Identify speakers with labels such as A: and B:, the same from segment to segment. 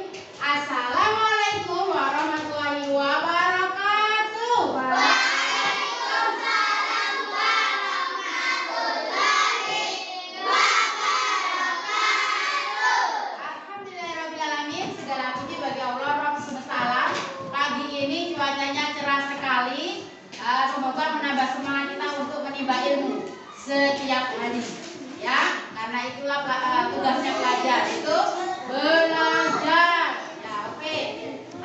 A: Assalamualaikum warahmatullahi wabarakatuh.
B: Waalaikumsalam warahmatullahi wabarakatuh.
A: Alhamdulillahirrahmanirrahim. Segala puji bagi Allah Rabb semesta alam. Pagi ini cuacanya cerah sekali. Semoga menambah semangat kita untuk menimba ilmu setiap hari. Ya, karena itulah tugasnya pelajar itu belajar. Ya, oke.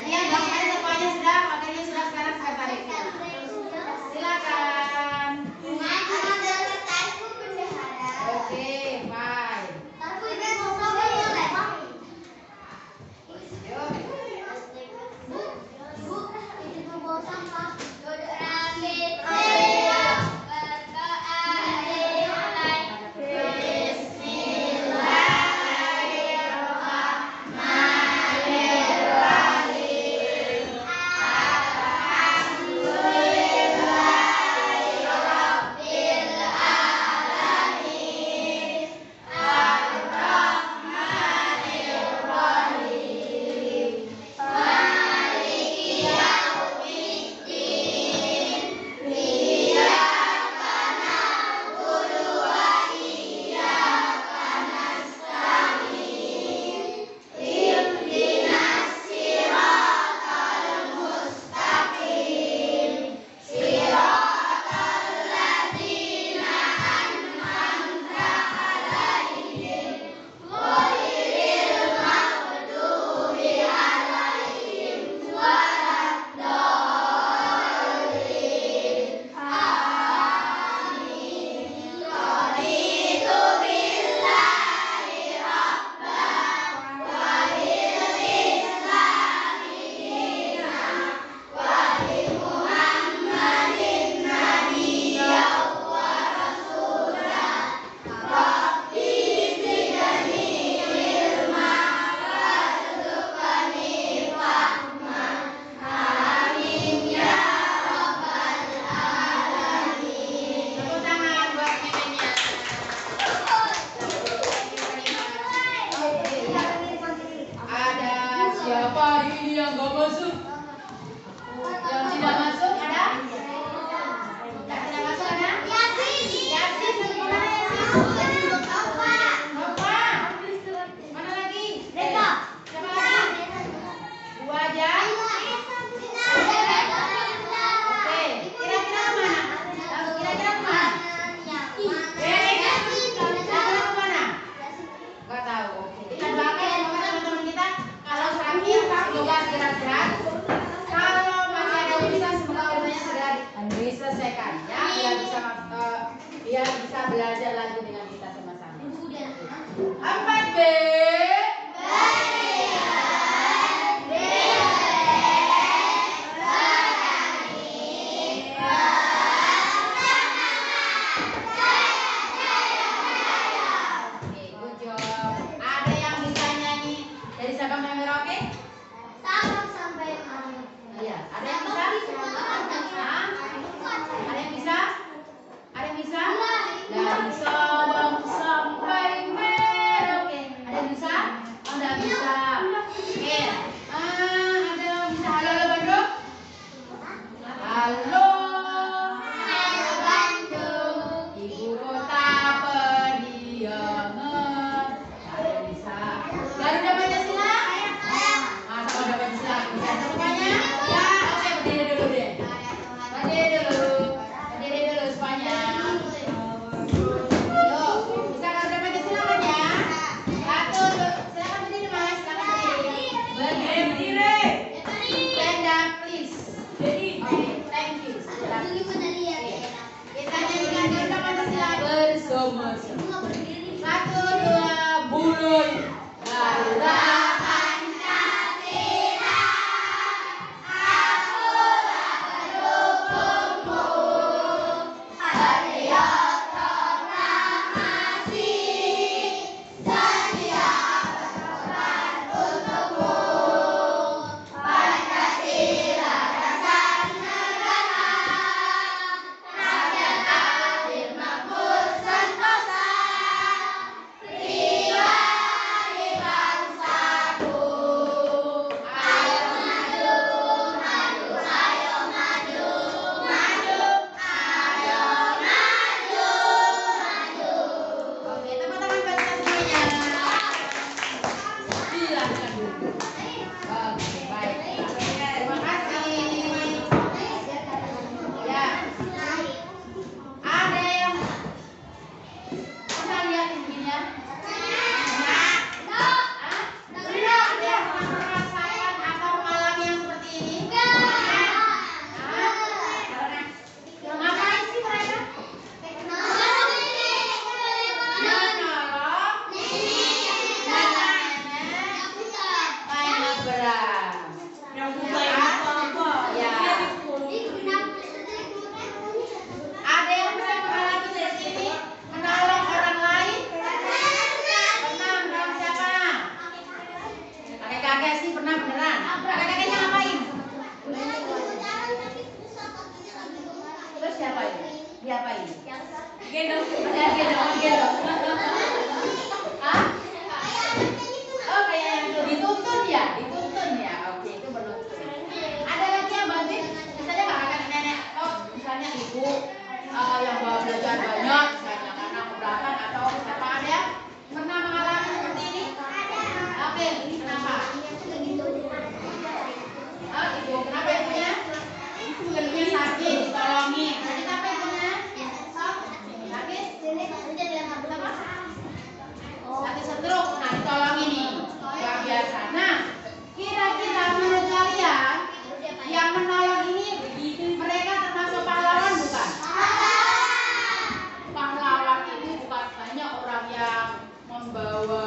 A: Ya, doakan semuanya sudah, materinya sudah sekarang saya tarik. Silakan. Oke, bye. Siapa ini yang gak masuk? Yang tidak masuk ada? Yang tidak masuk ada? Yasin sekolah Yasin. Nova. Mana lagi? Siapa lagi? Dua aja. Oke. Kira-kira kemana? Kira-kira kemana? Kira-kira kemana? Gak tahu. Kita doakan semoga teman-teman kita kalau sakit semoga segera sehat. Kalau masih ada urusan semoga urusannya segera diselesaikan ya, biar bisa belajar lagi dengan kita sama-sama. 4B. Oke, good job. Ada yang bisa nyanyi dari Sabang sampai Merauke? Iya, ada yang bisa? Hah? Ada yang bisa? Ada yang bisa? Dari Sabang sampai Merauke. Ada yang bisa? Oh, enggak bisa. Oke. Ada yang bisa? Halo, halo Bandung? Halo. Halo Bandung. Ibu kota periangan. Ada yang bisa? Garuda Pancasila? Sama Pancasila. Bisa semuanya? Ya, oke, berdiri dulu deh. Berdiri dulu semuanya. Yuk, bisa Garuda Pancasila kan ya? Satu, dua, silakan berdiri Mas, silakan berdiri. Berdiri. Stand up please. Oke, thank you. Kita nyanyikan Garuda Pancasila bersama-sama. Satu, dua, mulai. Garuda
B: Sentosa, Priwari bangsa
A: ya? Ada yang pernah merasakan atau mengalami yang seperti ini? Ngapain sih mereka? Menolong nenek berat.
B: Yang buta apa?
A: Ya. Ada yang pernah mengalami seperti ini? Menolong orang lain? Pernah menolong siapa? Kakek-kakek sih pernah beneran. Kakek-kakeknya ngapain? Terus siapa itu? Diapain?
B: Gendong.
A: Ada gendong. Hah? Oh, kayak yang itu dituntun ya? Dituntun ya? Oke, itu menuntun. Ada lagi yang bantuin? Misalnya nggak kakak nenek, oh misalnya ibu yang bawa belajar banyak, misalnya karena keberatan atau siapa ada pernah mengalami seperti ini? Oke, ini kenapa? Oh, ibu, kenapa ibunya? Ibunya sakit, ditolongin. Sakit apa ibunya? Sakit? Sakit stroke, nah ditolongin nih. Luar biasa. Nah, kira-kira menurut kalian yang menolong ini mereka termasuk pahlawan bukan? Pahlawan itu bukan hanya orang yang membawa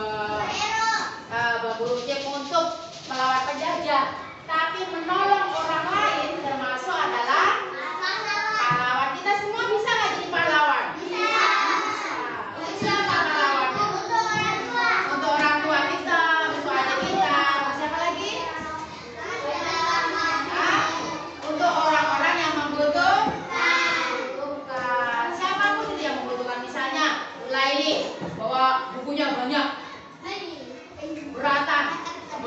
A: bambu runcing untuk melawan penjajah, tapi menolong orang lain termasuk adalah pahlawan. Kita semua bisa nggak jadi pahlawan? Bisa. Untuk siapa pahlawannya? Untuk orang tua kita, untuk adik kita, untuk siapa lagi? Untuk orang-orang yang membutuhkan. Siapapun itu yang membutuhkan. Misalnya Laili bawa bukunya banyak,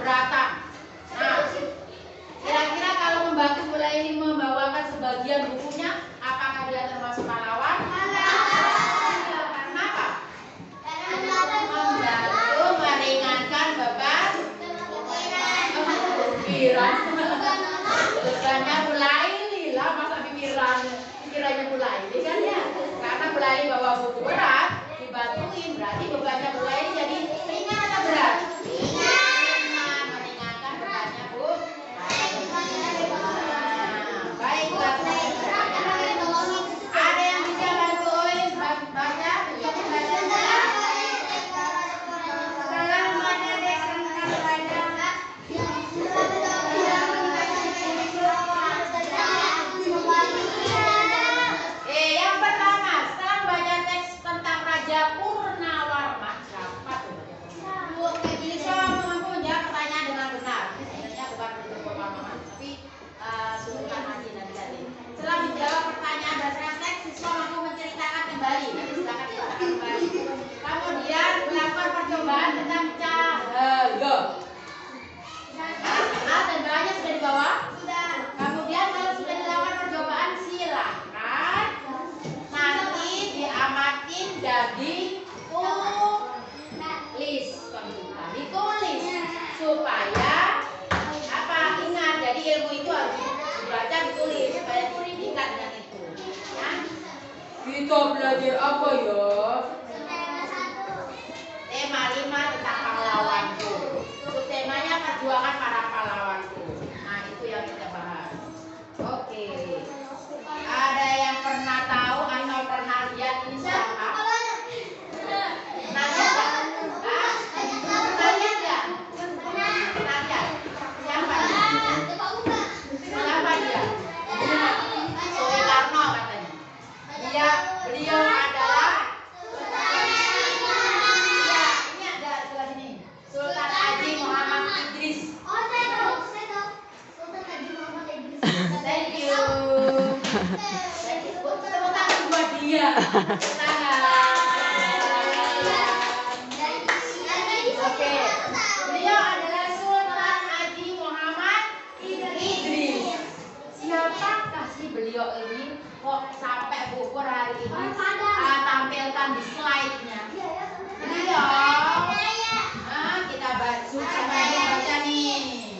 A: beratan. Nah, kira-kira kalau membantu Bu Laili membawakan sebagian bukunya, apakah dia termasuk pahlawan? Kenapa? Membantu meringankan beban pikiran. Bebannya Bu Laili lah, masa pikirannya Bu Laili kan ya? Karena Bu Laili bawa buku berat, dibantuin, berarti bebannya Bu Laili jadi ringan atau berat? Ringan, meringankan bebannya Bu. Baiklah. Ada yang bisa bantuin baca? Yang pertama, setelah baca teks tentang Raja Purnawarman, siapa tuh? Bisa mampu menjawab pertanyaan dengan benar. Sebenarnya bukan untuk pemahaman, tapi Sultan Haji nanti tadi. Setelah menjawab pertanyaan berdasarkan teks, siswa mampu menceritakan kembali. Nanti silakan diceritakan kembali. Kemudian melakukan percobaan tentang cahaya. A dan B-nya sudah dibawa? Sudah. Kemudian kalau sudah dilakukan percobaan, silakan nanti diamatin dan ditulis supaya apa? Ingat, jadi ilmu itu harus dibaca, ditulis supaya diingat dengan itu. Ya? Kita belajar apa ya? Tema 5 tentang pahlawanku. Subtemanya perjuangan para pahlawanku. Nah, itu yang kita bahas. Oke. Ada yang pernah tahu atau pernah lihat ini siapa? Pernah lihat nggak? Pernah lihat nggak? Pernah lihat? Siapa dia? Siapa dia? Soekarno katanya. Beliau adalah ini ada sebelah sini. Sultan Haji Muhammad Idris. Thank you. Tepuk tangan buat dia. Tepuk tangan. Oke. Beliau adalah Sultan Haji Muhammad Idris. Siapakah sih beliau ini? Kok sampai Bogor hari ini tampilkan di slide-nya? Beliau. Kita baca nih.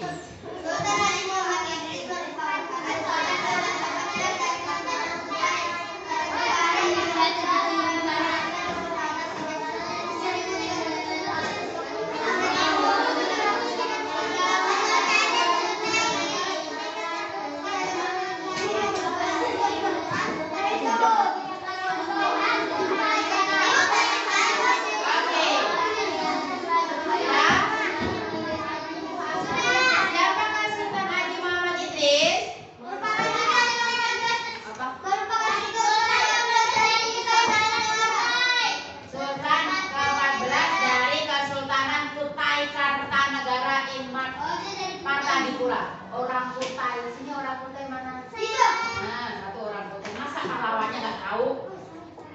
A: orang Kutai. Sini orang Kutai mana? Nah, satu orang Kutai. Masa pahlawannya nggak tahu?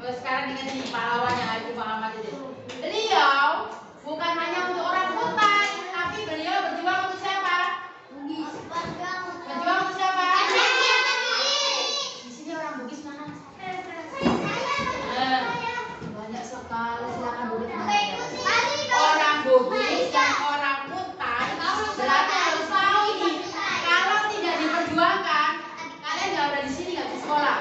A: Sekarang dengan sini pahlawannya Habibie Muhammad itu. Beliau bukan hanya untuk orang Kutai, tapi beliau berjuang untuk siapa? Berjuang untuk siapa? Di sini orang Bugis mana? Banyak sekali, silakan duduk. Orang Bugis dan orang Kutai berarti harus tahu ini. Kalau tidak diperjuangkan, kalian nggak ada di sini, nggak bisa sekolah.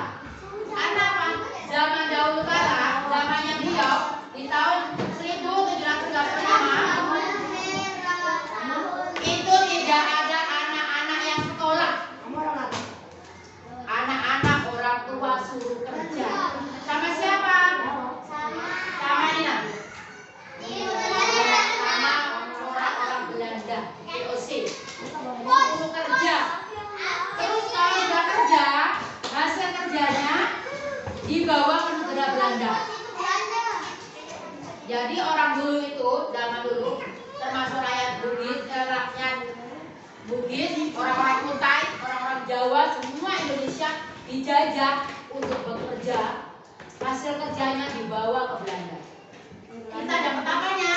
A: Karena apa? Zaman dahulu kala, zamannya beliau di tahun 1785 itu tidak ada anak-anak yang sekolah. Anak-anak orang tua suruh kerja. Sama siapa? Sama Nina. Sama orang-orang Belanda, VOC. Suruh kerja. Terus kalau sudah kerja, hasil kerjanya dibawa ke negara Belanda. Jadi orang dulu itu, zaman dulu, termasuk rakyat Bugis, orang-orang Kutai, orang-orang Jawa, semua Indonesia dijajah untuk bekerja. Hasil kerjanya dibawa ke Belanda. Kita dapat apanya?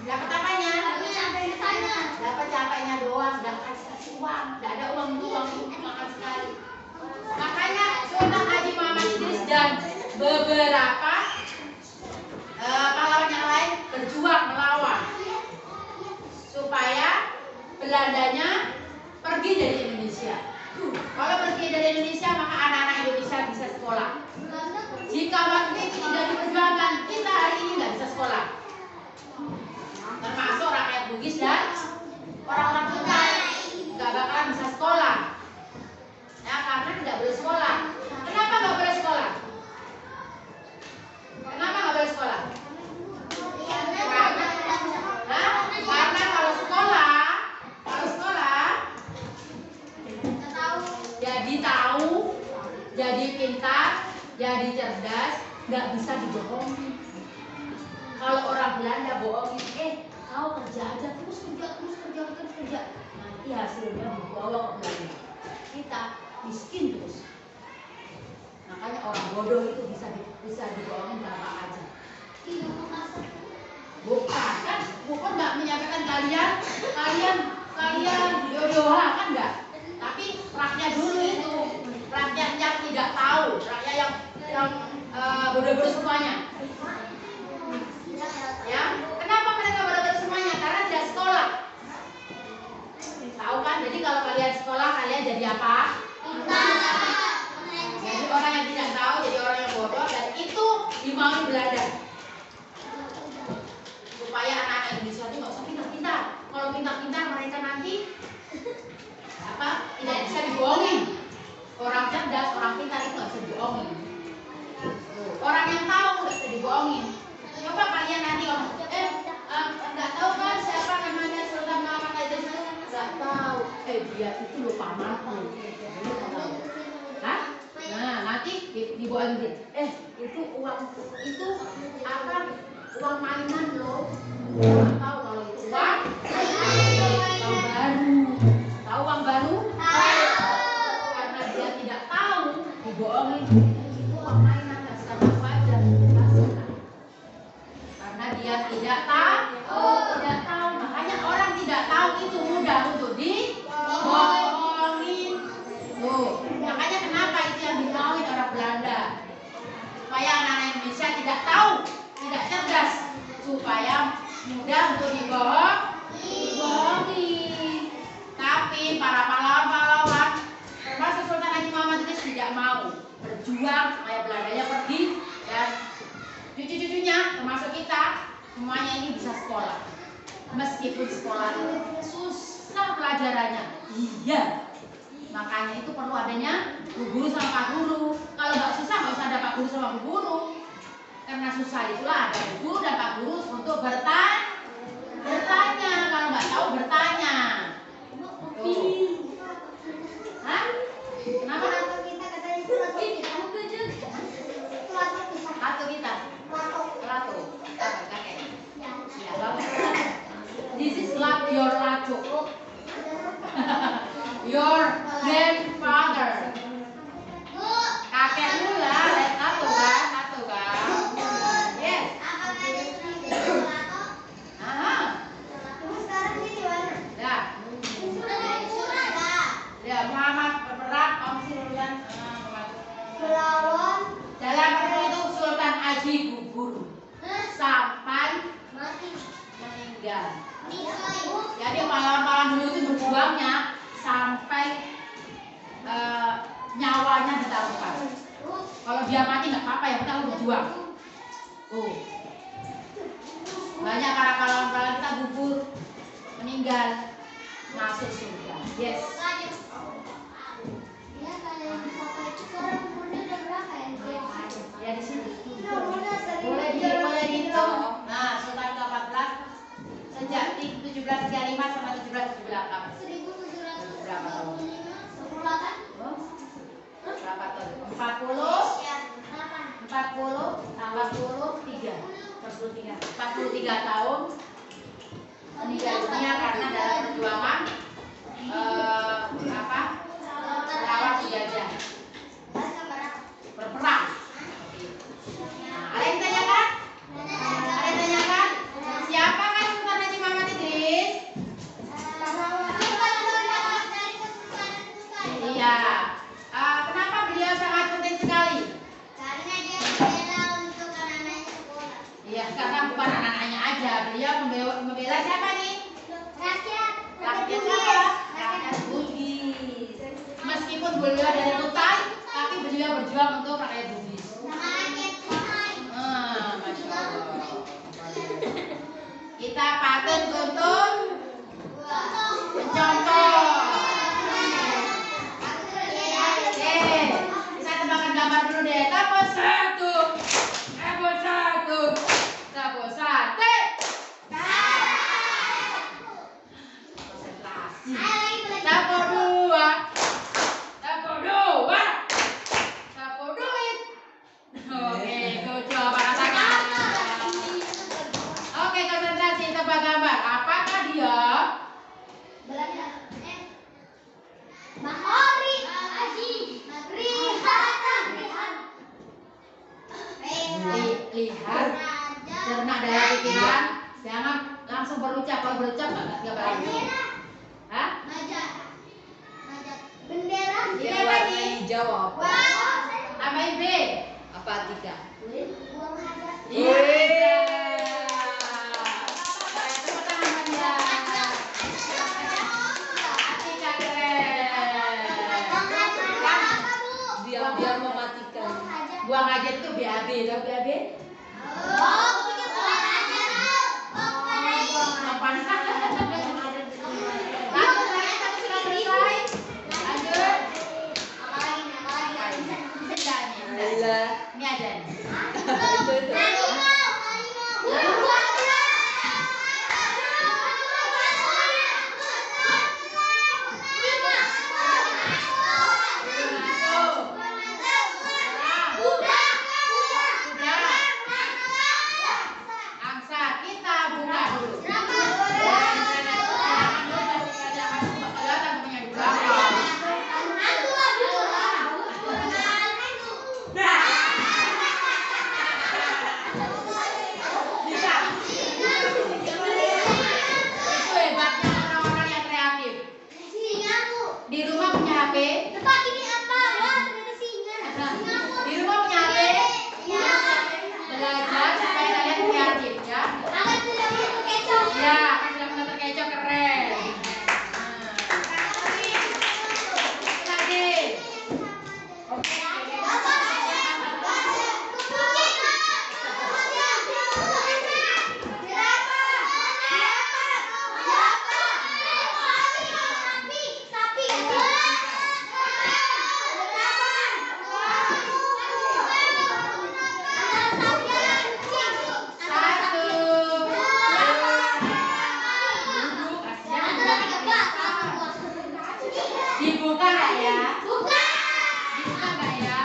A: Dapat apanya? Dapat capeknya doang, dapat kasih uang. Tidak ada uang makan sekali. Makanya Sultan Haji Muhammad Idris dan beberapa pahlawan yang lain berjuang melawan supaya Belandanya pergi dari Indonesia. Kalau pergi dari Indonesia, maka anak-anak Indonesia bisa sekolah. Jika waktu itu tidak diperjuangkan, kita hari ini nggak bisa sekolah. Termasuk rakyat Bugis dan orang-orang Kutai nggak bakalan bisa sekolah. Ya, karena tidak boleh sekolah. Kenapa nggak boleh sekolah? Kenapa nggak boleh sekolah? Karena kalau sekolah jadi tahu, jadi pintar, jadi cerdas, nggak bisa dibohongi. Kalau orang Belanda bohongin, kau kerja aja, terus kerja, nanti hasilnya dibawa ke Belanda. Kita miskin terus. Makanya orang bodoh itu bisa dibohongin gampang aja. Bukan nggak menyampaikan kalian jodoh kan enggak. Tapi rakyat dulu itu, rakyat yang tidak tahu, rakyat yang bodoh-bodoh semuanya. Ya, kenapa mereka bodoh-bodoh semuanya? Karena tidak sekolah. Tahu kan? Jadi kalau kalian sekolah, kalian jadi apa? Jadi orang yang tidak tahu, jadi orang yang bodoh, dan itu dimaui Belanda. Supaya anak-anak Indonesia itu nggak usah pintar-pintar. Kalau pintar-pintar mereka nanti tidak bisa dibohongin. Orang cerdas, orang pintar itu nggak bisa dibohongin. Orang yang tahu nggak bisa dibohongin. Coba kalian nanti ngomong, nggak tahu kan siapa namanya Sultan Muhammad Idris? Nggak tahu. Dia itu lupa makan. Hah? Nah, nanti dibohongin. Itu uang itu apa? Uang mainan loh. Nggak tahu kalau itu uang baru. Tahu uang baru? Karena dia tidak tahu, dibohongin. Itu uang mainan, kasihkan aku aja. Karena dia tidak tahu. Makanya orang tidak tahu itu mudah untuk dibohongin. Makanya kenapa itu yang dimauin orang Belanda? Supaya anak-anak Indonesia tidak tahu, tidak cerdas, supaya mudah untuk dibohongin. Tapi para pahlawan, termasuk Sultan Haji Muhammad Idris tidak mau berjuang supaya Belandanya pergi dan cucu-cucunya, termasuk kita, semuanya ini bisa sekolah. Meskipun sekolah itu susah pelajarannya, iya. Makanya itu perlu adanya Bu Guru sama Pak Guru. Kalau nggak susah, nggak usah ada Pak Guru sama Bu Guru. Karena susah itulah ada Bu Guru dan Pak Guru untuk bertanya. Kalau nggak tahu bertanya. Hah? Kenapa? Atau kita? Lato. Kakek. Ya, this is your lato. apa-apa, yang penting aku berjuang. Banyak para pahlawan-pahlawan kita gugur, meninggal, masuk surga. Yes. Ya di sini. Boleh dihitung. Nah, Sultan ke-14 sejak 1735 sampai 1778. Berapa tahun? Berapa tahun? 43 tahun meninggal dunia karena dalam perjuangan melawan penjajah, berperang. Nah, ada yang tanyakan? Ada yang tanyakan? Siapa kan Sultan Haji Muhammad Idris? Iya. Kenapa beliau sangat penting sekali? Iya, karena bukan anak-anaknya aja, beliau membela siapa nih? Rakyat siapa? Rakyat Bugis. Meskipun beliau dari Kutai, tapi beliau berjuang untuk rakyat Bugis. Masya Allah. Kita patut untuk mencontoh. Kita tebakkan gambar dulu deh. Tapo satu. Tapo sate. Konsentrasi. Tapo dua. Tapo duit. Oke, coba rasakan. Oke, konsentrasi, tebak gambar. Apakah dia? Lihat, cerna dalam pikiran, jangan langsung berucap. Kalau berucap nggak baik. Hah?
C: Bendera.
A: Ini apa nih?
D: Jawab.
A: Apa B?
D: Apa tiga?
C: Buang hajat.
A: Iya. Tepuk tangan buat dia. Atika keren.
D: Biar mematikan.
A: Buang hajat itu BAB, tahu BAB? Ini ada nih. Angsa kita buka dulu. Itu hebatnya orang-orang yang kreatif. Di rumah punya HP. Di rumah punya HP. Belajar supaya kalian kreatif ya. Ya, kan sudah pernah terkecoh keren. Lagi. Satu. Duduk, kasihan. Dibuka nggak ya? Dibuka nggak ya?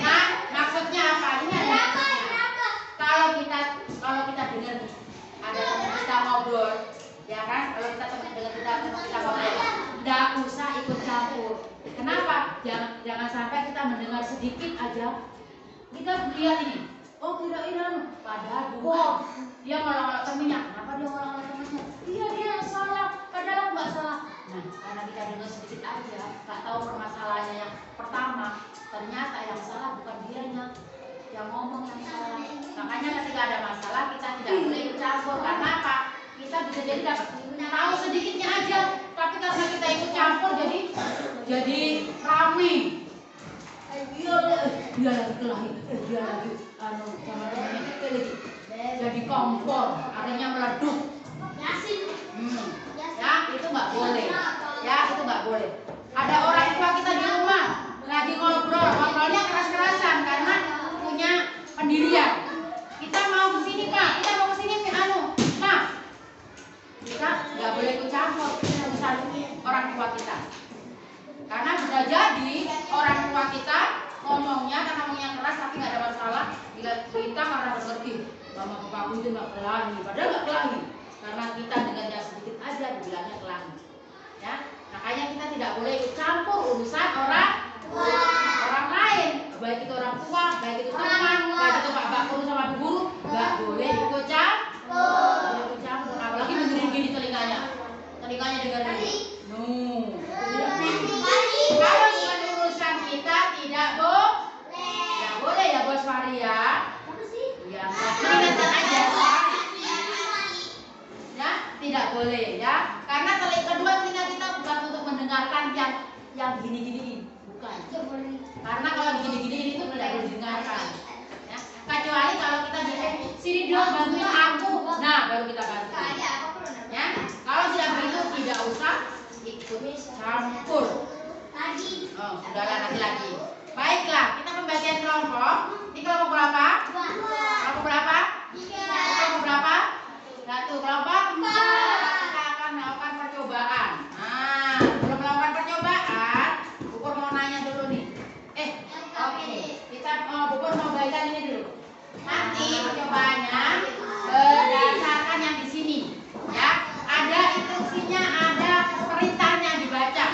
A: Nah, maksudnya apa? Ini ada maksudnya. Kalau kita dengar ada teman kita ngobrol, ya kan? Kalau kita teman kita ngobrol, nggak usah ikut campur. Kenapa? Jangan sampai kita mendengar sedikit aja. Kita lihat ini. Oh, kira-kira padahal dia ngolong-ngolong temennya. Kenapa dia ngolong-ngolong temennya? Iya, dia yang salah. Padahal aku nggak salah. Nah, karena kita dengar sedikit aja, nggak tahu permasalahannya yang pertama. Ternyata yang salah bukan dianya, yang ngomong yang salah. Makanya ketika ada masalah kita tidak boleh ikut campur. Karena apa? Kita bisa jadi dapat tahu sedikitnya aja, tapi karena kita ikut campur jadi rame. Dia lagi kelahi, dia lagi jadi kompor, akhirnya meleduk. Ya itu nggak boleh, ya itu nggak boleh. Ada orang tua kita di rumah lagi ngobrolnya keras-kerasan karena punya pendirian. Kita mau kesini Pak, kita mau kesini Pak. Kita nggak boleh ikut campur urusan orang tua kita. Karena bisa jadi orang tua kita ngomongnya karena ngomongnya keras tapi nggak ada masalah. Bila kita karena mengerti, mama papaku itu nggak kelahi, padahal nggak kelahi. Karena kita dengannya sedikit aja dibilangnya kelahi. Ya, makanya kita tidak boleh ikut campur urusan orang lain, baik itu orang tua, baik itu teman, baik itu pak guru sama bu guru, nggak boleh ikut campur. Apalagi begini telinganya dengar ini. Kalau bukan urusan kita tidak boleh ya Bos Fari ya. Ya, mengingatkan aja. Ya, tidak boleh ya. Karena kedua telinga kita bukan untuk mendengarkan yang gini-gini, bukan. Karena kalau gini-gini itu tidak boleh didengarkan. Ya. Kecuali kalau kita sini dong bantuin aku. Nah, baru kita bantu. Ya. Kalau tidak begitu tidak usah ikut campur. Oh, udahlah nanti lagi. Baiklah, kita pembagian kelompok. Ini kelompok berapa? Kelompok berapa? Kelompok berapa? Satu. Kelompok 4. Kita akan melakukan percobaan. Nah, belum melakukan percobaan, Bukur mau nanya dulu nih. Oke. Kita Bukur mau bagikan ini dulu. Nanti percobaannya berdasarkan yang di sini. Ya, ada instruksinya, ada perintahnya dibaca.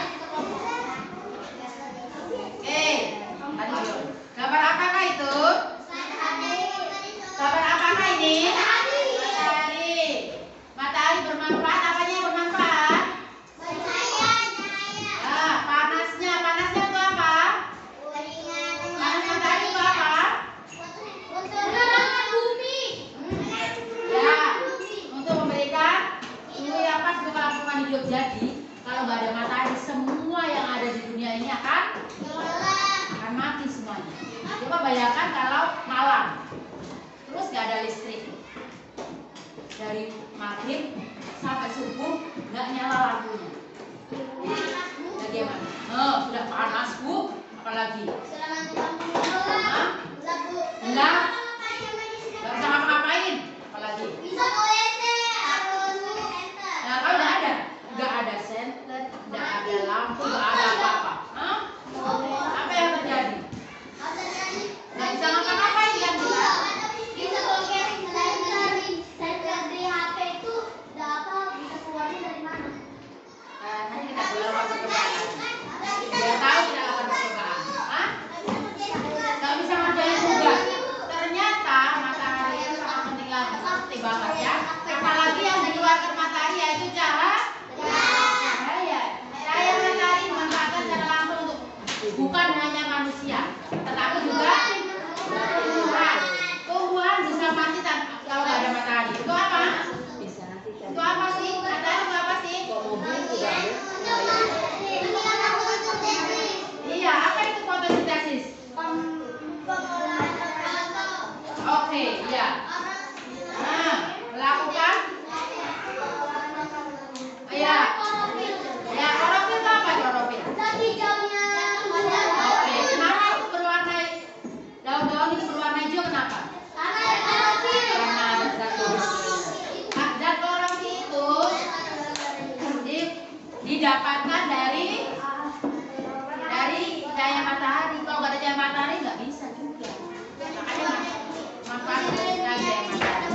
A: Gambar apakah itu? Gambar apakah ini? Matahari bermanfaat. Apanya yang bermanfaat? Panasnya itu apa? Panas matahari itu apa? Ya, untuk memberikan suhu yang pas untuk kelangsungan hidup. Jadi kalau nggak ada matahari, semua yang ada di dunia ini akan mati semuanya. Coba bayangkan kalau malam terus nggak ada listrik, dari maghrib sampai subuh nggak nyala lampunya, bagaimana? Sudah panas Bu, apalagi? Nggak bisa ngapa-ngapain, apalagi? Nah, kalau nggak ada senter, nggak ada lampu, nggak ada apa-apa, apa yang terjadi? Nggak bisa ngapa-ngapain kan kita? Nanti kita boleh lakukan percobaan. Biar tahu kita lakukan percobaan. Nggak bisa ngerjain tugas. Ternyata matahari itu sangat penting banget ya. Apalagi yang dikeluarkan matahari yaitu cahaya. Cahaya matahari dimanfaatkan secara langsung untuk bukan hanya manusia, tetapi juga tumbuhan bisa mati kalau nggak ada matahari. Itu apa? Itu apa sih? Matahari itu apa sih? Iya, apa itu fotosintesis? Oke, iya. Nah, melakukan ya. Ya, klorofil itu apa klorofil? Oke, kenapa itu berwarna daun-daun itu berwarna hijau kenapa? Karena zat klorofil itu didapatkan dari cahaya matahari. Kalau nggak ada cahaya matahari nggak bisa juga. Makanya manfaatkan cahaya matahari.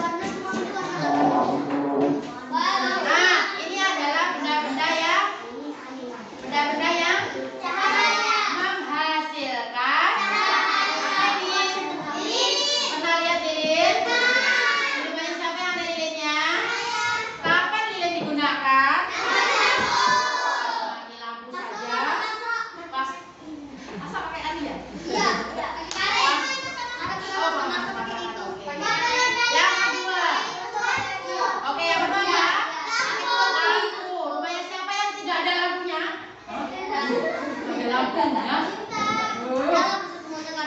A: Nah, ini adalah benda-benda yang menghasilkan apa ini? Pernah lihat lilin? Lilinnya siapa yang ada lilinnya? Kapan lilin digunakan? Mati lampu saja. Pas masa pakai ani ya? Iya. Oh, pakai itu. Ya,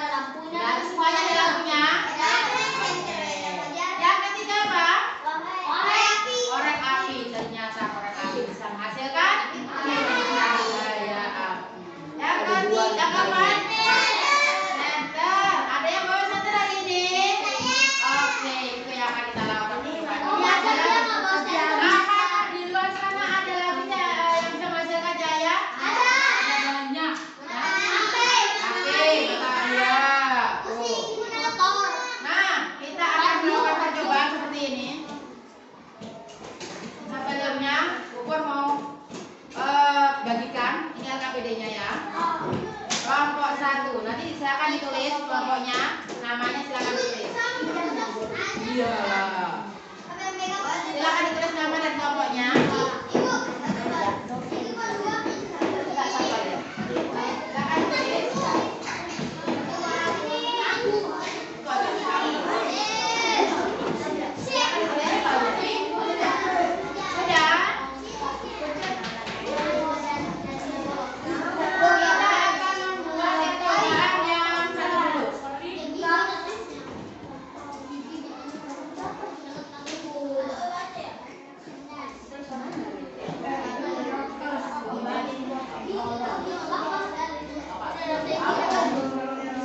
A: lampunya. Ya, semuanya ada lampunya. Yang ketiga apa? Korek api. Ternyata korek api bisa menghasilkan cahaya api. Yang keempat, senter. Ada yang bawa senter hari ini? Oke, itu yang akan kita lakukan. Apakah di luar sana ada lagi yang bisa menghasilkan cahaya? Ada banyak. Oke, ya. Nah, kita akan melakukan percobaan seperti ini. Sebelumnya, Pupur mau bagikan. Ini LKPD-nya ya. Kelompok 1. Nanti saya akan ditulis kelompoknya. Namanya silakan ditulis. Iya. Silakan ditulis nama dan kelompoknya. Silakan ditulis.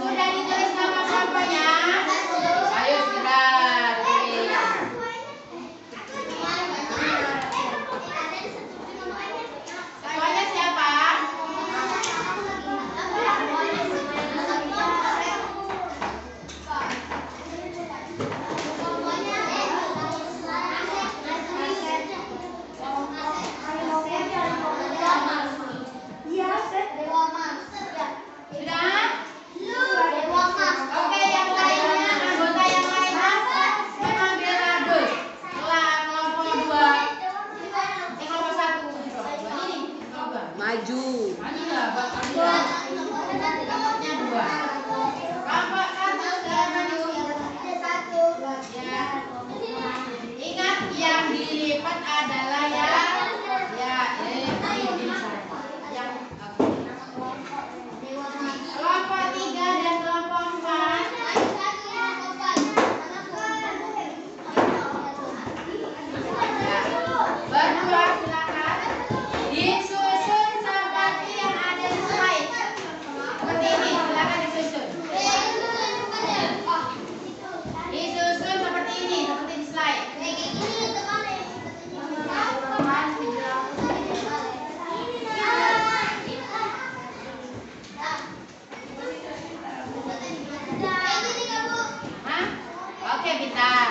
A: Sudah ditulis nama kelompoknya? Ayo segera tulis. Ketuanya siapa? Sudah? Oke, yang lainnya, anggota yang lainnya mengambil kardus. Kelompok 2. Kelompok 1. Ini kelompok 2.
D: Maju.
A: Maju ya, Pak. Kelompoknya 2. Kelompok 1 sudah maju. Ya. Ingat yang dilipat adalah yang kelompok 3 dan kelompok 4. Berdua silakan disusun seperti yang ada di slide. Seperti ini, silakan disusun. Disusun seperti ini, seperti di slide. Hah? Oke, pintar.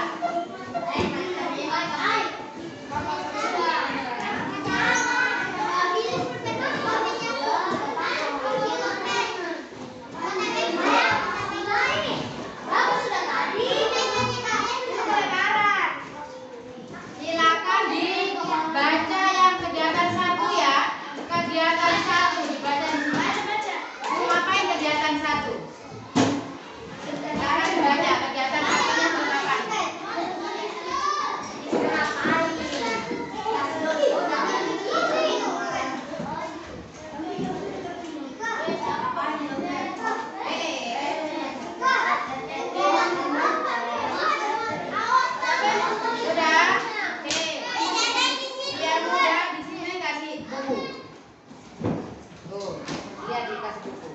A: Silakan dibaca yang kegiatan 1 ya. Kegiatan 1 dibaca di sini. Ngapain kegiatan 1? Sekarang dibaca kegiatan 1-nya ngapain? Sudah? Oke. Biar mudah di sini kasih buku. Tuh, lihat dikasih buku.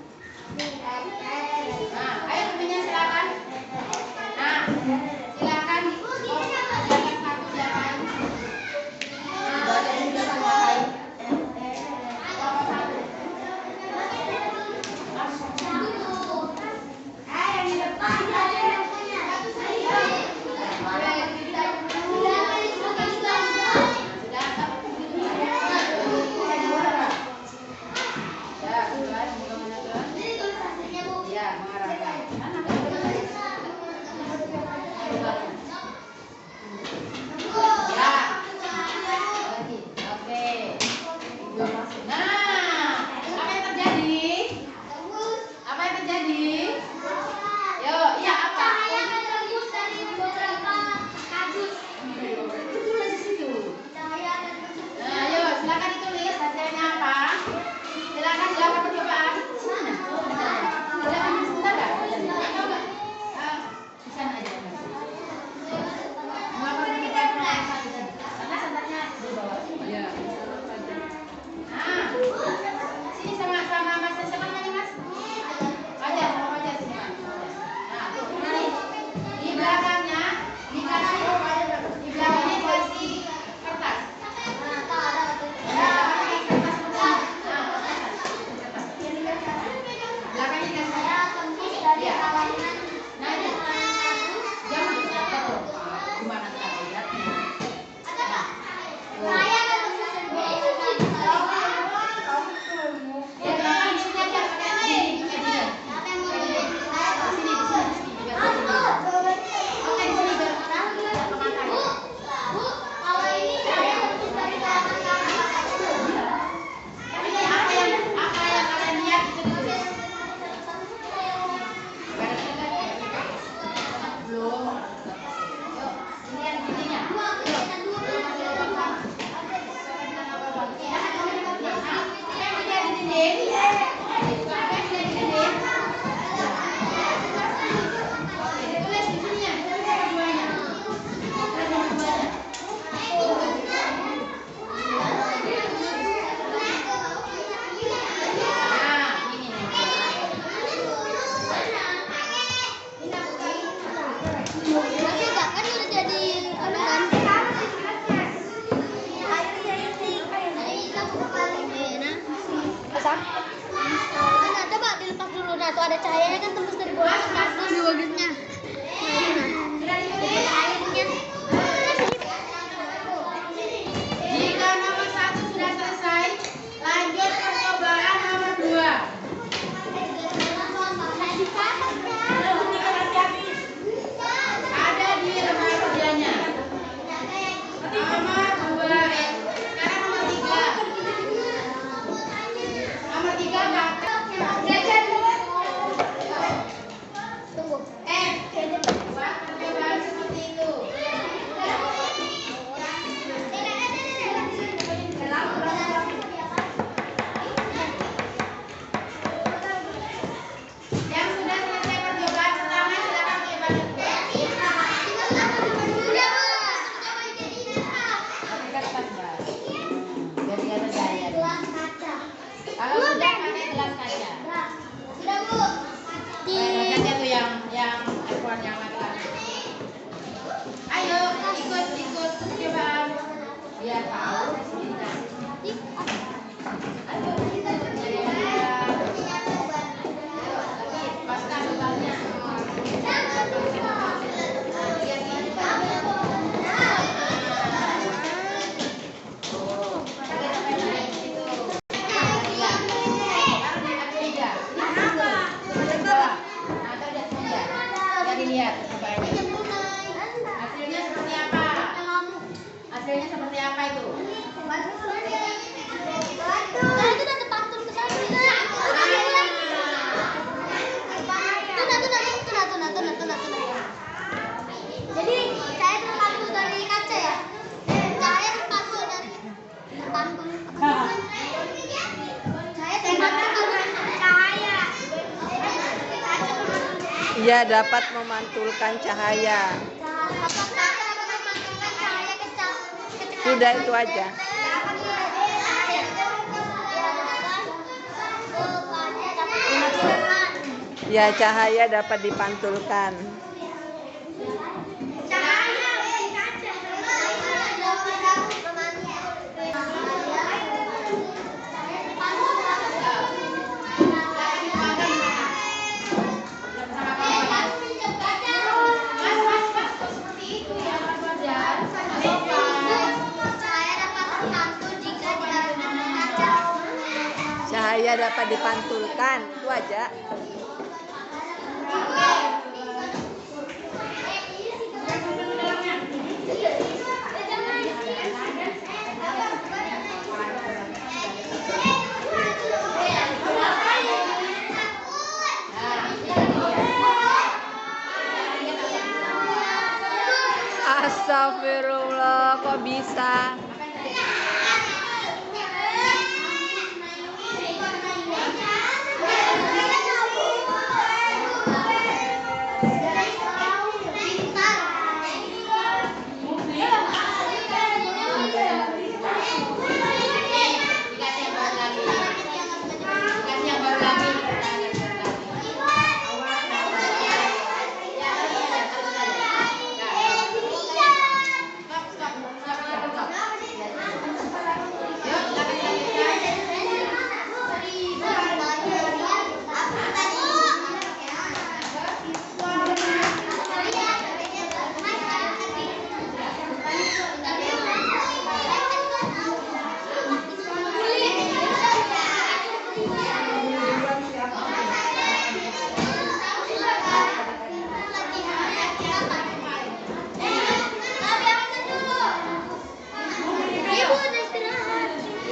C: basah. Nah, coba dilepas dulu. Nah, tuh ada cahayanya kan tembus dari bawah ke atas di wagusnya. Nah, ini nah. Jadi airnya.
A: Jika nomor 1 sudah selesai, lanjut percobaan nomor 2. Ada di lembar kerjanya. Nomor 2, sekarang nomor 3. Nomor 3 kakak.
C: Tunggu.
A: Buat percobaan seperti itu. Yang sudah selesai percobaan pertama silakan percobaan kedua. Tapi kan pas Mbak. Biar dia tergaya. Kalau sudah pakai gelas kaca.
C: Sudah, Bu.
A: Gelas kaca tuh yang iPhone yang laki-laki. Ayo ikut percobaan. Biar tahu ini dikasih. Ayo paskan bebannya. Lihat hasilnya seperti apa? Hasilnya seperti apa itu?
C: Nah, itu udah terpantul ke sana. Jadi saya terpantul dari kaca ya. Saya terpantul dari terpantul. Saya terpantul dari cahaya.
D: Ia dapat memantulkan cahaya. Sudah itu aja. Ya, cahaya dapat dipantulkan. Cahaya dapat dipantulkan, itu aja. Astagfirullah, kok bisa?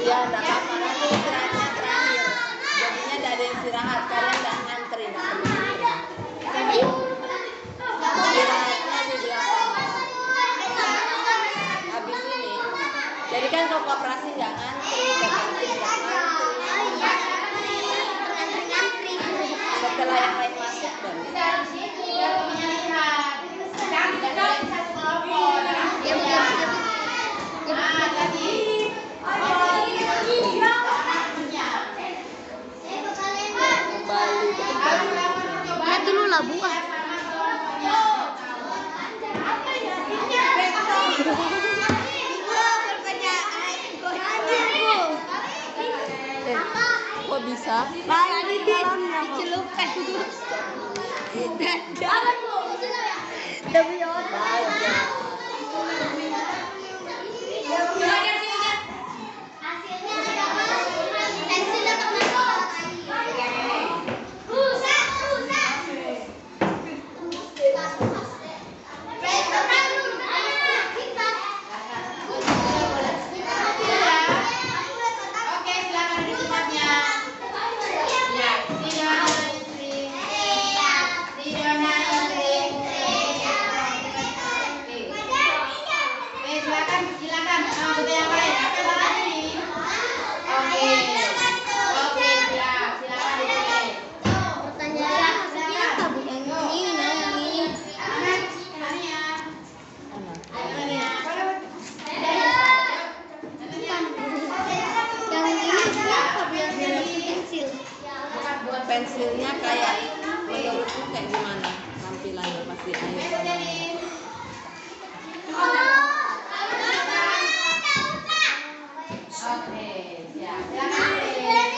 D: Ya, enggak apa-apa, nanti istirahatnya terakhir. Jadinya enggak ada istirahat, kalian enggak ngantri. Istirahatnya di belakang. Habis ini. Jadi kan kalau koperasi enggak ngantri, ke kantin enggak ngantri. Setelah yang lain masuk baru.
C: Lihat dulu lah, Bu.
D: Kok bisa?
C: Tadi dicelupkan. Udah punya otak.
A: Oke, silakan duduk tempatnya. Ya, silakan. Anggota yang lain. Apa yang tadi? Oke, siap. Silakan dimulai.
C: Pertanyaan apa Bu? Yang ini, yang ini. Yang ini siapa Bu? Yang pensil.
D: Pensilnya kayak menurutmu kayak gimana tampilannya pasti air sama
A: Oke, siap. Silakan dimulai.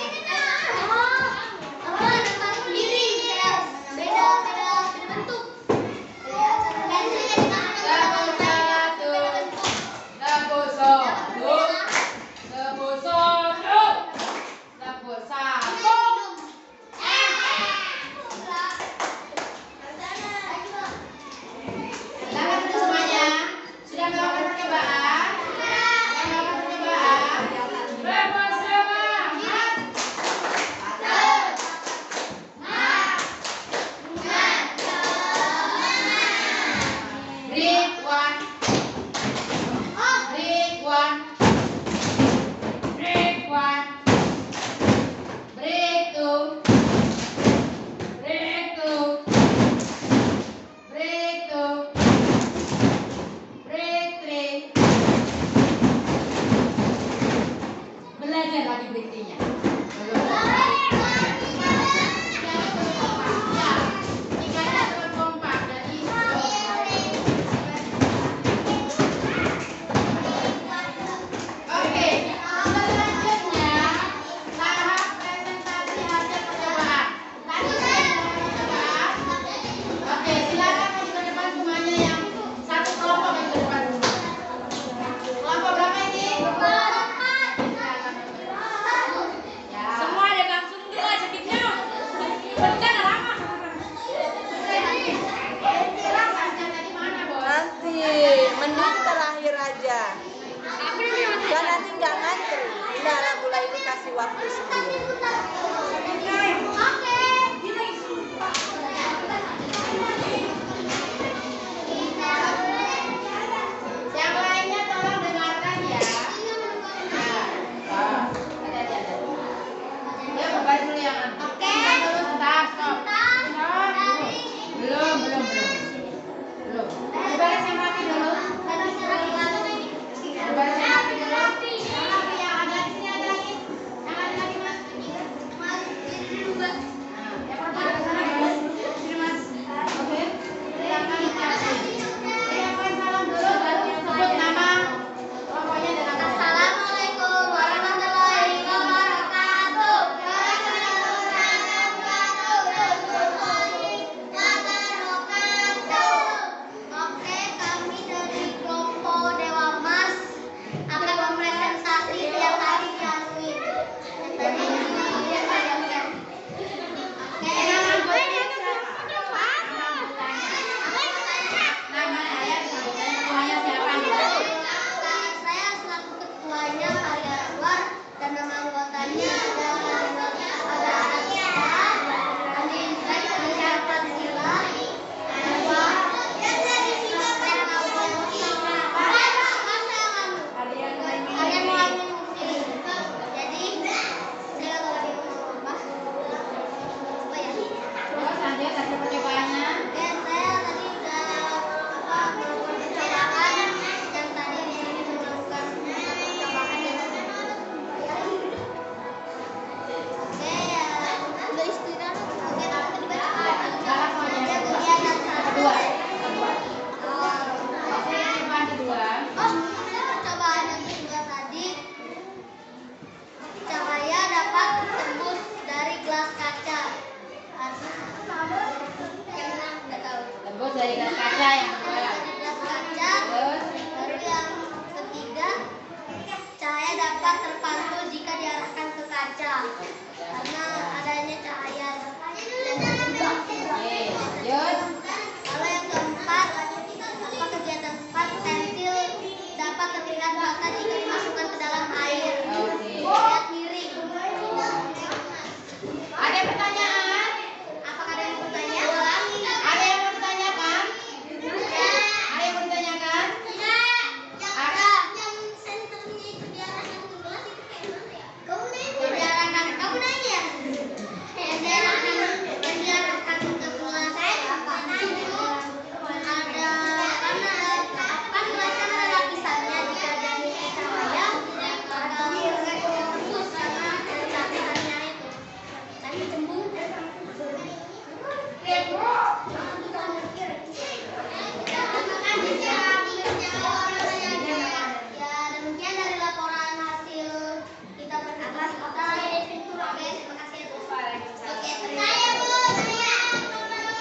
C: Demikian dari laporan hasil kita berangkat. Terima kasih ya, Bu. Oke, saya Bu.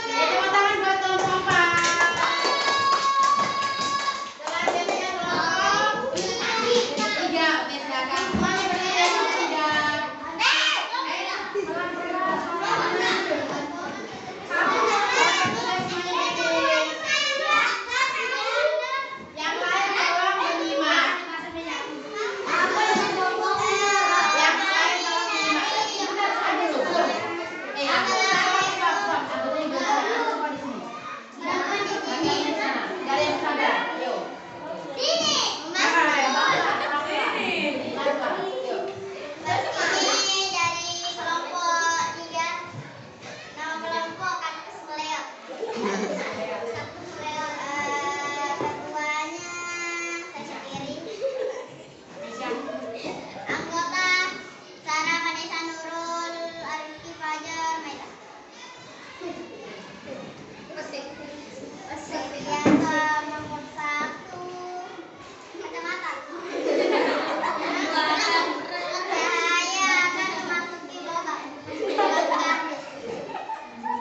A: Tepuk tangan buat Tom Tompa. Selanjutnya kelompok 3. Oke, silakan. Semuanya berdiri dari kelompok 3. Yang lain tolong menyimak. Yang lain tolong menyimak. Ada dulu.
C: Anggota Sarah Vanessa Nurul Arifki Fajar Maida. Yang nomor 1 kacamata. Cahaya akan memasuki lubang.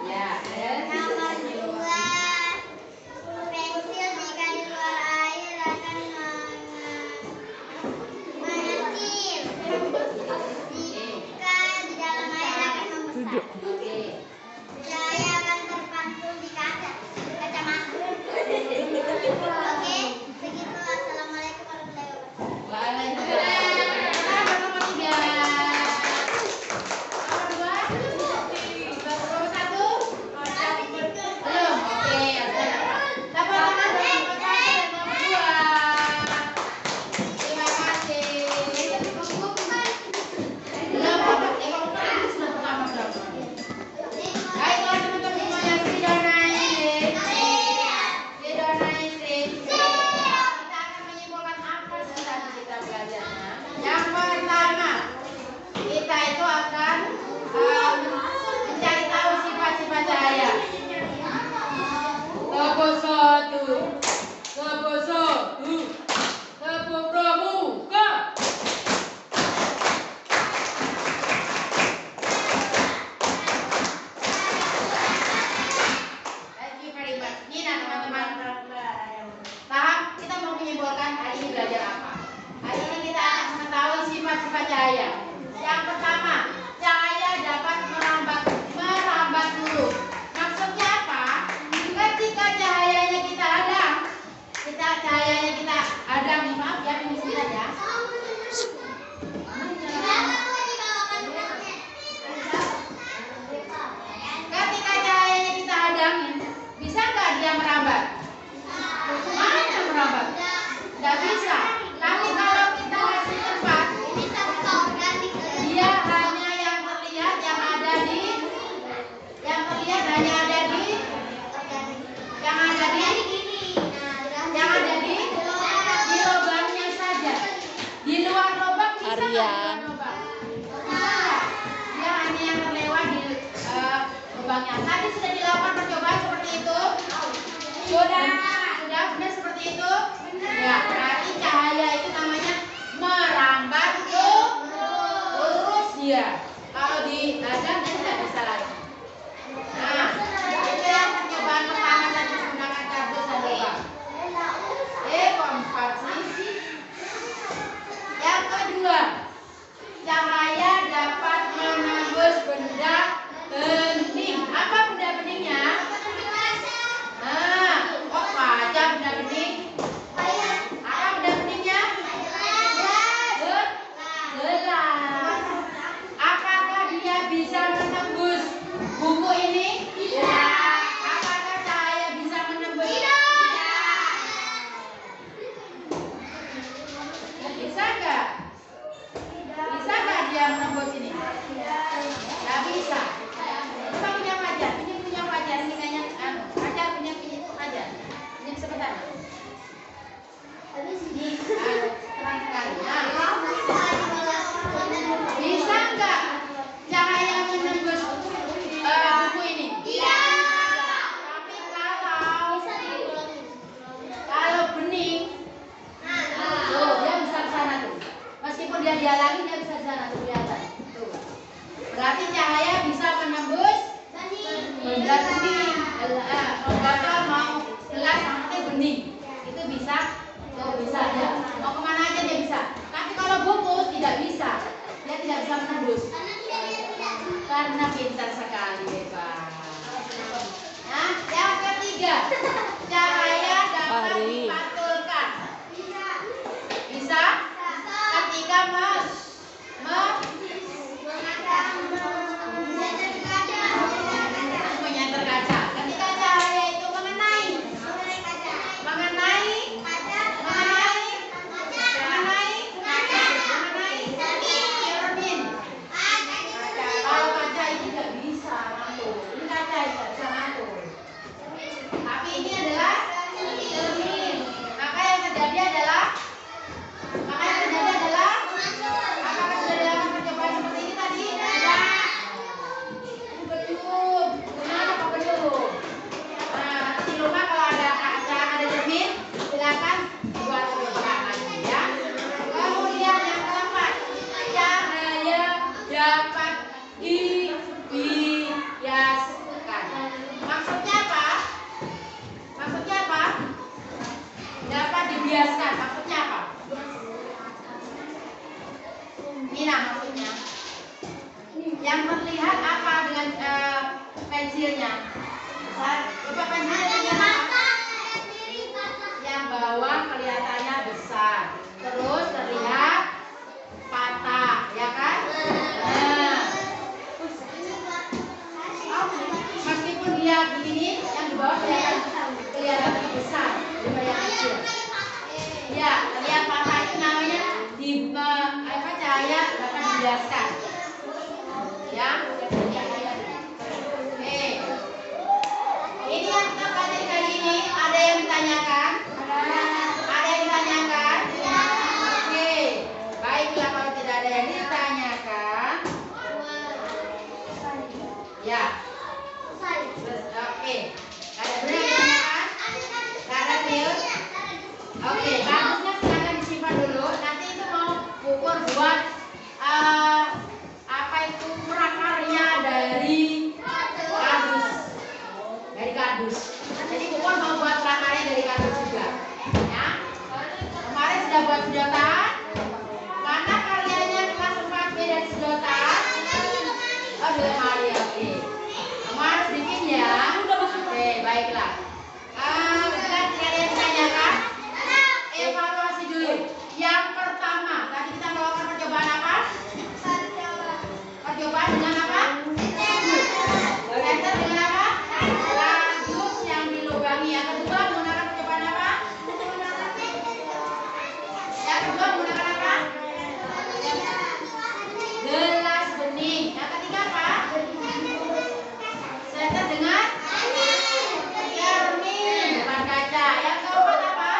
A: Ya,
C: Nomor 2 pensil jika di luar air akan mengecil. Jika di dalam air akan membesar. Cahaya akan terpantul di kacamata. Oke, begitu. Assalamualaikum warahmatullahi wabarakatuh.
A: Waalaikumsalam. Nomor 3. Nomor 1. Belum. Oke, tepuk tangan buat nomor 1 dan nomor 2. Terima kasih. Sudah pertama berapa? Baiklah teman-teman semuanya, sudah naik. Sudah naik. Kita akan menyimpulkan apa sih tadi kita belajarnya. Yang pertama, kita itu akan mencari tahu sifat-sifat cahaya. Tepuk 1. Tepuk 1. Tepuk pramuka. Thank you very much. Ini nah teman-teman. Paham? Kita mau menyimpulkan hari ini belajar apa? Hari ini kita akan mengetahui sifat-sifat cahaya. Yang pertama, cahaya dapat merambat dulu. Maksudnya apa? Ketika cahayanya kita hadang, maaf ya, ini sebentar ya. Ketika cahayanya kita hadangin, bisa nggak dia merambat? Mana merambat? Nggak bisa. Tapi kalau kita kasih tempat, dia hanya yang terlihat hanya ada di lubangnya saja. Di luar lubang bisa nggak? Di luar lubang? Dia hanya yang terlewat di lubangnya. Tadi sudah dilakukan percobaan seperti itu. Sudah benar seperti itu. Ya, berarti cahaya itu namanya merambat lurus dia. Kalau dihadang dia tidak bisa lagi. Nah, itu yang percobaan pertama tadi menggunakan kardus dan lubang. Keempat sih. Yang kedua, cahaya dapat menembus benda bening. Apa benda beningnya? Nah, kok aja benda bening? Apa Berarti cahaya bisa menembus benda bening. Kalau botol mau gelas sampai bening, itu bisa. Oh, bisa ya. Mau kemana aja dia bisa. Tapi kalau buku tidak bisa, dia tidak bisa menembus. Karena pintar sekali, bebas. Nah, yang ketiga, cahaya dapat dipantulkan. Bisa? Ketika menyenter kaca. Ketika cahaya itu mengenai cermin. Kalau kaca ini tidak bisa ngatur. Ini kaca tidak bisa ngatur. Tapi ini adalah cermin. Maka yang terjadi adalah apakah sudah dilakukan percobaan seperti ini tadi? Belum. Benar apa belum? Nah, nanti di rumah kalau ada kaca, ada cermin, silakan buat percobaan lagi ya. Kemudian yang keempat, cahaya dapat dibiaskan. Maksudnya apa? Dapat dibiaskan. Maksudnya apa? Ini maksudnya. Yang terlihat apa dengan pensilnya? Coba pensilnya apa? Yang bawah kelihatannya besar, terus terlihat patah, ya kan? Nah, meskipun dia begini, yang di bawah kelihatan besar, daripada yang kecil. Ya, terlihat patah itu namanya cahaya dapat dibiaskan. Ya. Ini yang kita pelajari kali ini. Ada yang ditanyakan? Ada yang ditanyakan? Oke. Baiklah, kalau tidak ada yang ditanyakan. Ya. Oke. Ada yang ditanyakan? Ada serius? Oke, bagusnya silakan disimpan dulu. Nanti itu mau ukur buat apa itu prakarya dari kardus. Jadi ukur mau buat prakarya dari kardus juga. Ya. Kemarin sudah buat sedotan. Mana karyanya kelas 4B dari sedotan? Oh, di lemari. Oke. Kamu harus bikin ya. Oke, baiklah. Bukan kalian tanyakan? Evaluasi dulu. Yang pertama, tadi kita melakukan percobaan apa? Percobaan dengan apa? Senter dengan apa? Kardus yang dilubangi. Yang kedua menggunakan percobaan apa? Yang kedua menggunakan apa? Gelas bening. Yang ketiga apa? Senter dengan cermin, bukan kaca. Yang keempat apa?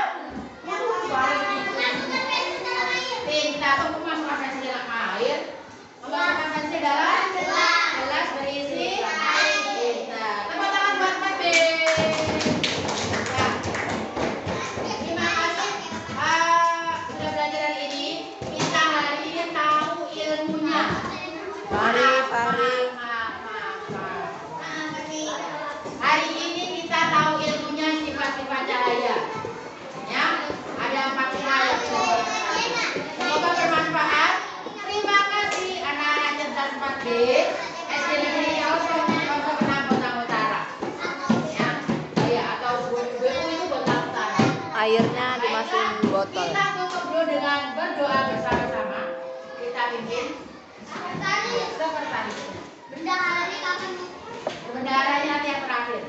A: Tinta. Tunggu masukkan pensil dalam air. Masukkan pensil dalam gelas berisi tinta. Tepuk tangan buat Pak B. Ya. Terima kasih. Sudah belajar hari ini. Kita hari ini tahu ilmunya. Hari ini kita tahu ilmunya sifat-sifat cahaya. Ya, ada 4 slide. Semoga bermanfaat. Terima kasih anak-anak cerdas 4B SD Negeri Yauso Penang Botang Utara. Ya, atau BU itu Botang Utara.
D: Airnya dimasukin di botol.
A: Kita tutup dulu dengan berdoa bersama-sama. Kita pimpin sekretaris. Bendaharanya nanti yang terakhir.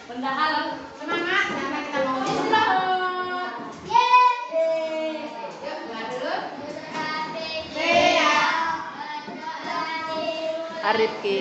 A: Bendahara semangat karena kita mau istirahat. Yeay. Yuk, doa dulu.
D: Arifki.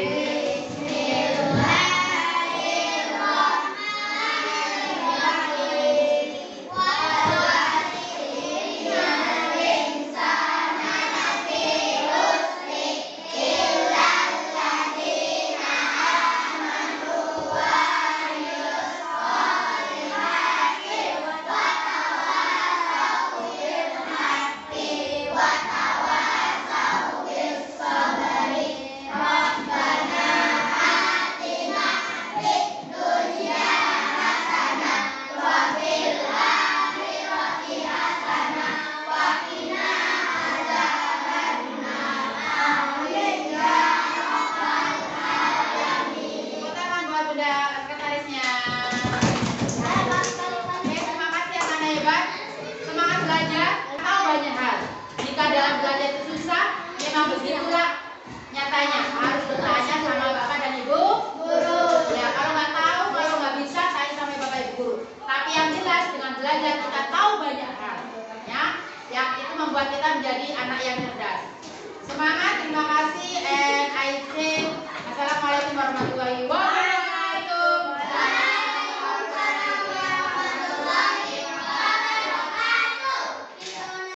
A: anak yang cerdas. Semangat